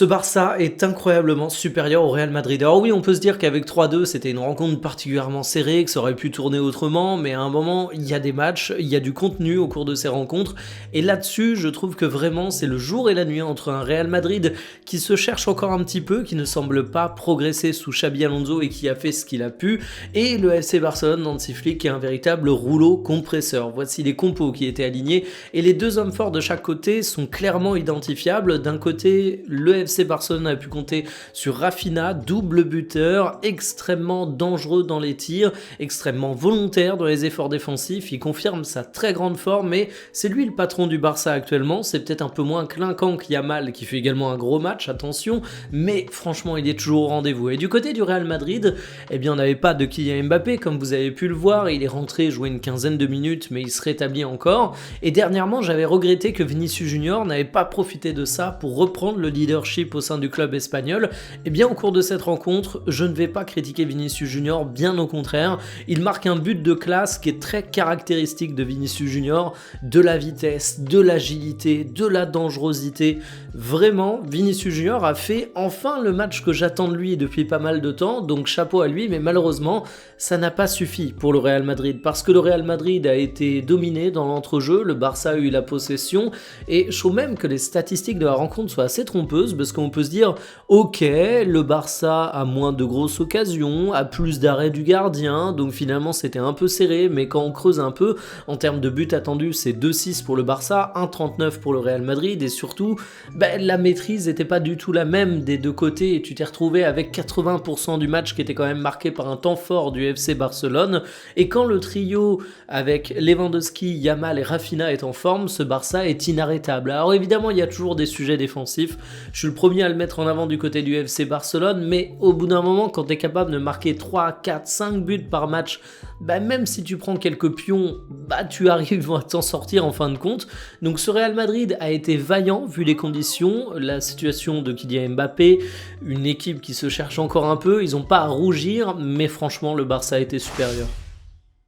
Ce Barça est incroyablement supérieur au Real Madrid. Alors oui, on peut se dire qu'avec 3-2, c'était une rencontre particulièrement serrée, que ça aurait pu tourner autrement, mais à un moment, il y a des matchs, il y a du contenu au cours de ces rencontres, et là-dessus, je trouve que vraiment, c'est le jour et la nuit entre un Real Madrid qui se cherche encore un petit peu, qui ne semble pas progresser sous Xabi Alonso et qui a fait ce qu'il a pu, et le FC Barcelone d'Hansi Flick qui est un véritable rouleau compresseur. Voici les compos qui étaient alignés, et les deux hommes forts de chaque côté sont clairement identifiables. D'un côté, le FC Barcelone a pu compter sur Rafinha, double buteur, extrêmement dangereux dans les tirs, extrêmement volontaire dans les efforts défensifs, il confirme sa très grande forme, mais c'est lui le patron du Barça actuellement, c'est peut-être un peu moins clinquant que Yamal qui fait également un gros match, attention, mais franchement il est toujours au rendez-vous. Et du côté du Real Madrid, eh bien on n'avait pas de Kylian Mbappé comme vous avez pu le voir, il est rentré jouer une quinzaine de minutes mais il se rétablit encore, et dernièrement j'avais regretté que Vinicius Junior n'avait pas profité de ça pour reprendre le leadership au sein du club espagnol. Et bien au cours de cette rencontre, je ne vais pas critiquer Vinicius Junior, bien au contraire, il marque un but de classe qui est très caractéristique de Vinicius Junior, de la vitesse, de l'agilité, de la dangerosité. Vraiment, Vinicius Junior a fait enfin le match que j'attends de lui depuis pas mal de temps, donc chapeau à lui, mais malheureusement, ça n'a pas suffi pour le Real Madrid, parce que le Real Madrid a été dominé dans l'entrejeu, le Barça a eu la possession, et je trouve même que les statistiques de la rencontre soient assez trompeuses, parce qu'on peut se dire, ok, le Barça a moins de grosses occasions, a plus d'arrêts du gardien, donc finalement c'était un peu serré, mais quand on creuse un peu, en termes de buts attendus, c'est 2-6 pour le Barça, 1-39 pour le Real Madrid, et surtout, la maîtrise n'était pas du tout la même des deux côtés, et tu t'es retrouvé avec 80% du match qui était quand même marqué par un temps fort du FC Barcelone, et quand le trio avec Lewandowski, Yamal et Rafinha est en forme, ce Barça est inarrêtable. Alors évidemment, il y a toujours des sujets défensifs, je suis le premier à le mettre en avant du côté du FC Barcelone, mais au bout d'un moment, quand tu es capable de marquer 3, 4, 5 buts par match, même si tu prends quelques pions, tu arrives à t'en sortir en fin de compte. Donc ce Real Madrid a été vaillant vu les conditions, la situation de Kylian Mbappé, une équipe qui se cherche encore un peu, ils n'ont pas à rougir, mais franchement le Barça a été supérieur.